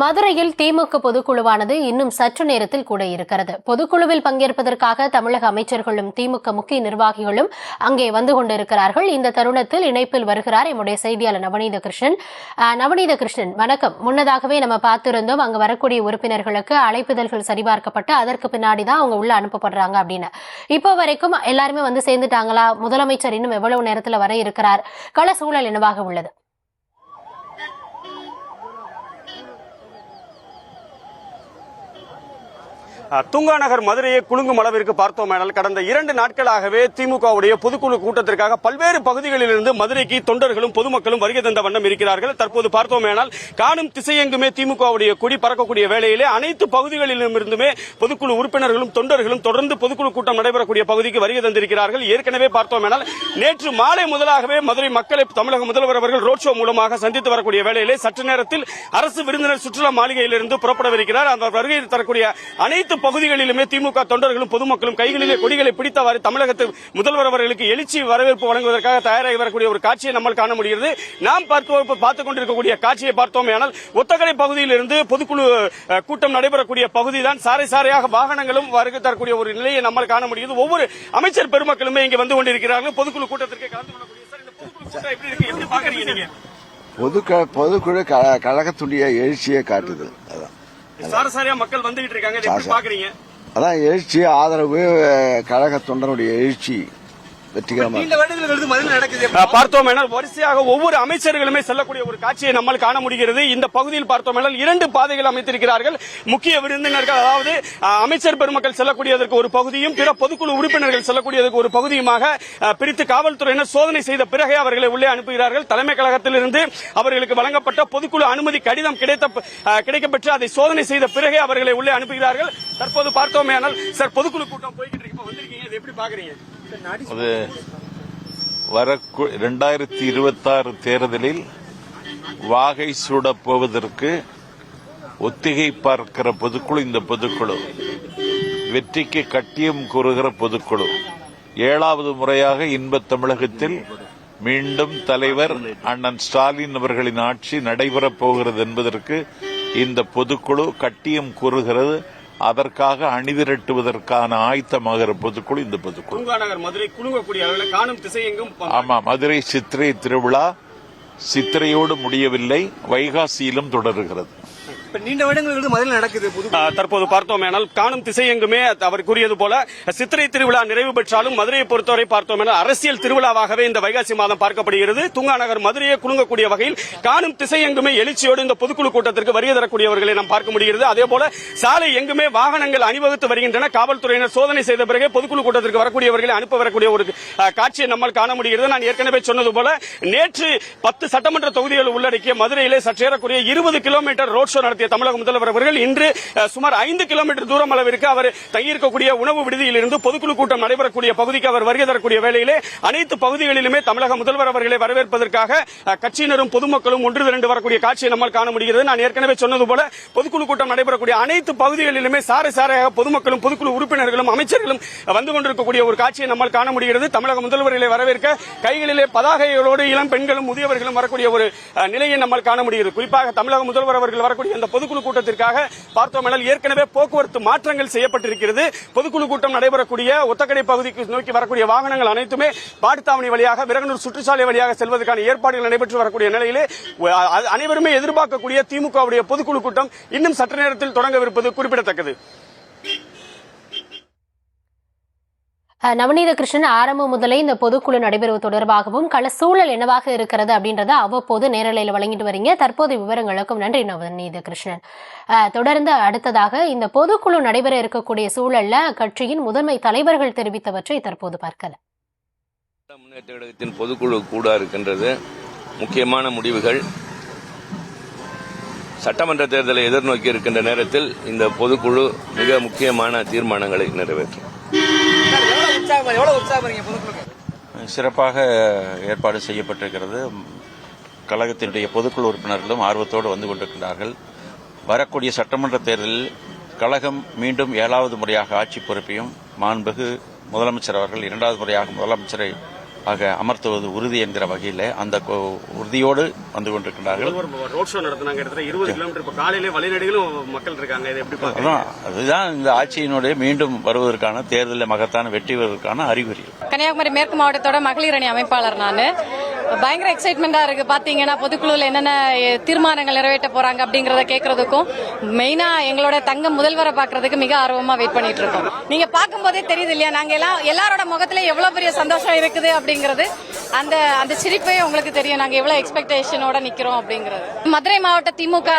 மதுரையில் திமுக பொதுக்குழுவானது இன்னும் சற்று நேரத்தில் கூட இருக்கிறது. பொதுக்குழுவில் பங்கேற்பதற்காக தமிழக அமைச்சர்களும் திமுக முக்கிய நிர்வாகிகளும் அங்கே வந்து கொண்டிருக்கிறார்கள். இந்த தருணத்தில் இணைப்பில் வருகிறார் எம்முடைய செய்தியாளர் நவநீத கிருஷ்ணன். நவநீத கிருஷ்ணன், வணக்கம். முன்னதாகவே நம்ம பார்த்திருந்தோம், அங்கு வரக்கூடிய உறுப்பினர்களுக்கு அழைப்பிதழ்கள் சரிபார்க்கப்பட்டு அதற்கு பின்னாடிதான் அவங்க உள்ள அனுப்பப்படுறாங்க அப்படின்னு. இப்போ வரைக்கும் எல்லாருமே வந்து சேர்ந்துட்டாங்களா? முதலமைச்சர் இன்னும் எவ்வளவு நேரத்தில் வர இருக்கிறார்? கள சூழல் என்னவாக உள்ளது? துங்காநகர் மதுரையை குலுங்கும் அளவிற்கு பார்த்தோமேனால் கடந்த 2 நாட்களாகவே திமுகவுடைய பொதுக்குழு கூட்டத்திற்காக பல்வேறு பகுதிகளிலிருந்து மதுரைக்கு தொண்டர்களும் பொதுமக்களும் வருகை தந்த வண்ணம் இருக்கிறார்கள். தற்போது பார்த்தோமேனால் காணும் திசையெங்குமே திமுகவுடைய கொடி பறக்கக்கூடிய வேளையிலே அனைத்து பகுதிகளிலிருந்துமே பொதுக்குழு உறுப்பினர்களும் தொண்டர்களும் தொடர்ந்து பொதுக்குழு கூட்டம் நடைபெறக்கூடிய பகுதிக்கு வருகை தந்திருக்கிறார்கள். ஏற்கனவே பார்த்தோமேனால் நேற்று மாலை முதலாகவே மதுரை மக்களை தமிழக முதல்வர் அவர்கள் ரோட் ஷோ மூலமாக சந்தித்து வரக்கூடிய வேளையிலே சற்று நேரத்தில் அரசு விருந்தினர் சுற்றுலா மாளிகையிலிருந்து புறப்படவிருக்கிறார். அந்த வருகை தரக்கூடிய அனைத்து பகுதிகளிலுமே திமுக தொண்டர்களும் பொதுமக்களும் கைகளிலே கொடிகளை பிடித்தவாறு தமிழகத்து முதல்வர் அவர்களுக்கு எழுச்சி வரவேற்பு வழங்குவதற்காக தயாராகி வரக்கூடிய ஒரு காட்சியை நம்மால் காண முடிகிறது. நாம் பார்த்துக் கொண்டிருக்கக்கூடிய காட்சியை பார்த்தோமேயானால் ஒத்தக்கடை பகுதியிலிருந்து பொதுக்குழு கூட்டம் நடைபெறக்கூடிய பகுதிதான் சாரை சாரையாக வாகனங்களும் வருகை தரக்கூடிய ஒரு நிலையை நம்மால் காண முடிகிறது. ஒவ்வொரு அமைச்சர் பெருமக்களுமே இங்கே வந்து கொண்டிருக்கிறார்கள். பொதுக்குழு கூட்டத்திற்கு கலந்து கொள்ளக்கூடிய கூட்டம் எப்படி இருக்கு, எப்படி பாக்குறீங்க நீங்க? பொதுக்குழு கழகத்துடைய எழுச்சியை காட்டுது. சாரசாரியா மக்கள் வந்துகிட்டு இருக்காங்க, எப்படி பாக்குறீங்க? அதான் எழுச்சி, ஆதரவு, கழக தொண்டனுடைய எழுச்சி பார்த்தோம். வரிசையாக ஒவ்வொரு அமைச்சர்களுமே செல்லக்கூடிய ஒரு காட்சியை நம்மால் காண முடிகிறது. இந்த பகுதியில் பார்த்தோம் 2 பாதைகள் அமைத்திருக்கிறார்கள். முக்கிய விருந்தினர்கள், அதாவது அமைச்சர் பெருமக்கள் செல்லக்கூடியதற்கு ஒரு பகுதியும் பிற பொதுக்குழு உறுப்பினர்கள் செல்லக்கூடியதற்கு ஒரு பகுதியுமாக பிரித்து காவல்துறையினர் சோதனை செய்த பிறகே அவர்களை உள்ளே அனுப்புகிறார்கள். தலைமை கழகத்திலிருந்து அவர்களுக்கு வழங்கப்பட்ட பொதுக்குழு அனுமதி கடிதம் கிடைக்கப்பெற்று அதை சோதனை செய்த பிறகே அவர்களை உள்ளே அனுப்புகிறார்கள். தற்போது பார்த்தோமேயானால் சார், பொதுக்குழு கூட்டம் போய்கிட்டு இருக்கு, வந்திருக்கீங்க, எப்படி பாக்குறீங்க? 2026 தேர்தலில் வாகை சூடப் போவதற்கு ஒத்திகை பார்க்கிற பொதுக்குழு இந்த பொதுக்குழு, வெற்றிக்கு கட்டியம் கூறுகிற பொதுக்குழு. 7வது முறையாக இன்பத் தமிழகத்தில் மீண்டும் தலைவர் அண்ணன் ஸ்டாலின் அவர்களின் ஆட்சி நடைபெறப் போகிறது என்பதற்கு இந்த பொதுக்குழு கட்டியம் கூறுகிறது. அதற்காக அணிதிரட்டுவதற்கான ஆயத்தமாகிற பொதுக்குழு இந்த பொதுக்குழு. மதுரை குலுங்கக்கூடிய காணும் திசையெங்கும். ஆமா, மதுரை சித்திரை திருவிழா சித்திரையோடு முடியவில்லை, வைகாசியிலும் தொடர்கிறது. நீண்ட வருடங்களுக்கு மதுரை நடக்குது. தற்போது பார்த்தோமேனால் காணும் திசையெங்குமே அவர் கூறியது போல சித்திரை திருவிழா நிறைவு பெற்றாலும் மதுரையை பொறுத்தவரை பார்த்தோமேனால் அரசியல் திருவிழாவாகவே இந்த வைகாசி மாதம் பார்க்கப்படுகிறது. துங்காநகர் மதுரையை குலுங்கக்கூடிய வகையில் காணும் திசையெங்குமே எழுச்சியோடு இந்த பொதுக்குழு கூட்டத்திற்கு வருகை தரக்கூடியவர்களை நாம் பார்க்க முடிகிறது. அதே போல சாலை எங்குமே வாகனங்கள் அணிவகுத்து வருகின்றன. காவல்துறையினர் சோதனை செய்த பிறகு பொதுக்குழு கூட்டத்திற்கு வரக்கூடியவர்களை அனுப்ப வரக்கூடிய ஒரு காட்சியை நம்மால் காண முடிகிறது. நான் ஏற்கனவே சொன்னது போல நேற்று 10 சட்டமன்ற தொகுதிகள் உள்ளடக்கிய மதுரையிலே சற்றேறக்கூடிய 20 கிலோமீட்டர் ரோட் ஷோ நடத்திய தமிழக முதல்வர் அவர்கள் இன்று சுமார் 5 கிலோமீட்டர் தூரம் அளவிற்கு அவர் தங்கியிருக்கக்கூடிய உணவு விடுதியில் இருந்து பொதுக்குழு கூட்டம் நடைபெறக்கூடிய பகுதிக்கு அவர் வருகை தரக்கூடிய வேளையிலே அனைத்து பகுதிகளிலுமே தமிழக முதல்வர் அவர்களை வரவேற்பதற்காக கட்சியினரும் பொதுமக்களும் ஒன்று திரண்டு வரக்கூடிய காட்சியை நம்மால் காண முடிகிறது. நான் ஏற்கனவே சொன்னது போல பொதுக்குழு கூட்டம் நடைபெறக்கூடிய அனைத்து பகுதிகளிலுமே சாரை சாரையாக பொதுமக்களும் பொதுக்குழு உறுப்பினர்களும் அமைச்சர்களும் வந்து கொண்டிருக்கக்கூடிய ஒரு காட்சியை நம்மால் காண முடிகிறது. தமிழக முதல்வர்களை வரவேற்க கைகளிலே பதாகைகளோடு இளம் பெண்களும் முதியவர்களும் வரக்கூடிய ஒரு நிலையை நம்மால் காண முடிகிறது. குறிப்பாக தமிழக முதல்வர் அவர்கள் வரக்கூடிய இந்த பொதுக்குழு கூட்டத்திற்காக பார்த்தோமென்றால் ஏற்கனவே போக்குவரத்து மாற்றங்கள் செய்யப்பட்டிருக்கிறது. பொதுக்குழு கூட்டம் நடைபெறக்கூடிய ஒத்தக்கடை பகுதிக்கு நோக்கி வரக்கூடிய வாகனங்கள் அனைத்துமே பாட்டுத்தாவணி வழியாக விரகனூர் சுற்றுச்சாலை வழியாக செல்வதற்கான ஏற்பாடுகள் நடைபெற்று வரக்கூடிய நிலையிலே அனைவருமே எதிர்பார்க்கக்கூடிய திமுகவுடைய பொதுக்குழு கூட்டம் இன்னும் சற்று நேரத்தில் தொடங்கவிருப்பது குறிப்பிடத்தக்கது. நவநீத கிருஷ்ணன், ஆரம்பம் முதலே இந்த பொதுக்குழு நடைபெறுவது தொடர்பாகவும் கள சூழல் என்னவாக இருக்கிறது அப்படின்றத அவ்வப்போது நேரலையில் வழங்கிட்டு வரீங்க. தற்போது விவரங்களுக்கும் நன்றி நவநீத கிருஷ்ணன். தொடர்ந்து அடுத்ததாக இந்த பொதுக்குழு நடைபெற இருக்கக்கூடிய சூழல்ல கட்சியின் முதன்மை தலைவர்கள் தெரிவித்தவற்றை தற்போது பார்க்கலாம். முன்னேற்ற கழகத்தின் பொதுக்குழு கூட இருக்கின்றது. முக்கியமான முடிவுகள் சட்டமன்ற தேர்தலை எதிர்நோக்கி இருக்கின்ற நேரத்தில் இந்த பொதுக்குழு மிக முக்கியமான தீர்மானங்களை நிறைவேற்றும். சிறப்பாக ஏற்பாடு செய்யப்பட்டிருக்கிறது. கழகத்தினுடைய பொதுக்குழு உறுப்பினர்களும் ஆர்வத்தோடு வந்து கொண்டிருக்கிறார்கள். வரக்கூடிய சட்டமன்ற தேர்தலில் கழகம் மீண்டும் 7வது முறையாக ஆட்சி பொறுப்பையும் மாண்புமிகு முதலமைச்சர் அவர்கள் 2வது முறையாக முதலமைச்சரை அமர்த்துவது உறுதி என்கிற வகையில் அந்த உறுதியோடு வந்து கொண்டிருக்கிறார்கள். ரோட் ஷோ நடத்தினாங்க, 20 கிலோமீட்டர். இப்ப காலையிலே வழிநடைகளும் மக்கள் இருக்காங்க. இதை எப்படி அதான் அதுதான் இந்த ஆட்சியினுடைய மீண்டும் வருவதற்கான தேர்தலில் மகத்தான வெற்றி வருவதற்கான அறிகுறி. கன்னியாகுமரி மேற்கு மாவட்டத்தோட மகளிர் அணி அமைப்பாளர் நான். பயங்கர எக்ஸைட்மெண்டா இருக்கு. பாத்தீங்கன்னா பொதுக்குழுல என்னென்ன தீர்மானங்கள் நிறைவேற்ற போறாங்க அப்படிங்கறத கேட்கறதுக்கும் மெயினா எங்களோட தங்க முதல்வரை பாக்குறதுக்கு மிக ஆர்வமா வெயிட் பண்ணிட்டு இருக்கோம். நீங்க பார்க்கும் போதே தெரியுது இல்லையா, நாங்க எல்லாரோட முகத்துல எவ்வளவு பெரிய சந்தோஷம் இருக்குது அப்படிங்கிறது. அந்த சிரிப்பே உங்களுக்கு தெரியும், நாங்க எவ்வளவு எக்ஸ்பெக்டேஷனோட நிக்கிறோம் அப்படிங்கிறது. மதுரை மாவட்ட திமுக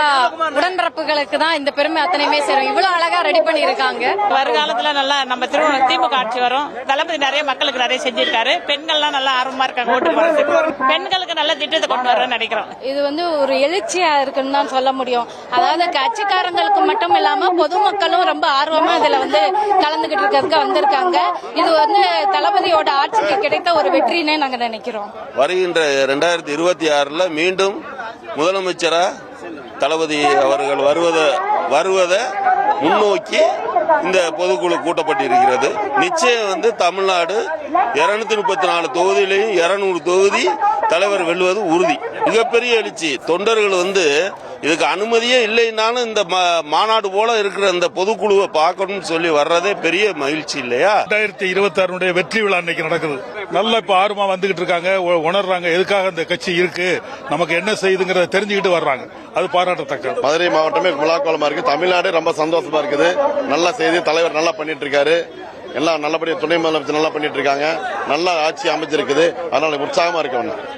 உடன்பிறப்புகளுக்கு தான் இந்த பெருமை அத்தனையுமே சேரும். இவ்வளவு அழகா ரெடி பண்ணி இருக்காங்க. வருங்காலத்துல நல்லா நம்ம திமுக ஆட்சி வரும். தளபதி நிறைய மக்களுக்கு நிறைய செஞ்சிருக்காரு. பெண்கள்லாம் நல்லா ஆர்வமா இருக்காங்க ஓட்டு போறதுக்கு. பெண்களுக்கு நல்ல திட்டத்தை கொண்டு வர நினைக்கிறோம். இது ஒரு எழுச்சியா இருக்குன்னு தான் சொல்ல முடியும். அதாவது கட்சிக்காரங்களுக்கு மட்டும் இல்லாம பொதுமக்களும் ரொம்ப ஆர்வமா இதுல கலந்துகிட்டு இருக்கிறதுக்கு வந்திருக்காங்க. இது தளபதியோட ஆட்சிக்கு கிடைத்த ஒரு வெற்றினே நாங்க நினைக்கிறோம். வருகின்ற 2026 மீண்டும் முதலமைச்சரா தளபதி அவர்கள் வருவதை முன்னோக்கி இந்த பொதுக்குழு கூட்டப்பட்டிருக்கிறது. நிச்சயம் தமிழ்நாடு 234 தொகுதியிலையும் 200 தொகுதி தலைவர் வெல்வது உறுதி. மிகப்பெரிய எழுச்சி. தொண்டர்கள் இதுக்கு அனுமதியே இல்லைன்னாலும் இந்த மாநாடு போல இருக்கிற இந்த பொதுக்குழுவை பார்க்கணும்னு சொல்லி வர்றதே பெரிய மகிழ்ச்சி இல்லையா? 2026 வெற்றி விழா இன்னைக்கு நடக்குது. நல்லா இப்ப ஆர்வமா வந்துகிட்டு இருக்காங்க, உணர்றாங்க எதுக்காக இந்த கட்சி இருக்கு, நமக்கு என்ன செய்யுதுங்கிறத தெரிஞ்சுக்கிட்டு வர்றாங்க. அது பாராட்டத்தக்கது. மதுரை மாவட்டமே விழாக்கோலமா இருக்கு. தமிழ்நாடு ரொம்ப சந்தோஷமா இருக்குது. நல்ல செய்தி. தலைவர் நல்லா பண்ணிட்டு இருக்காரு. எல்லாம் நல்லபடியா துணை முதலமைச்சர் நல்லா பண்ணிட்டு இருக்காங்க. நல்ல ஆட்சி அமைச்சிருக்குது. அதனால உற்சாகமா இருக்கு.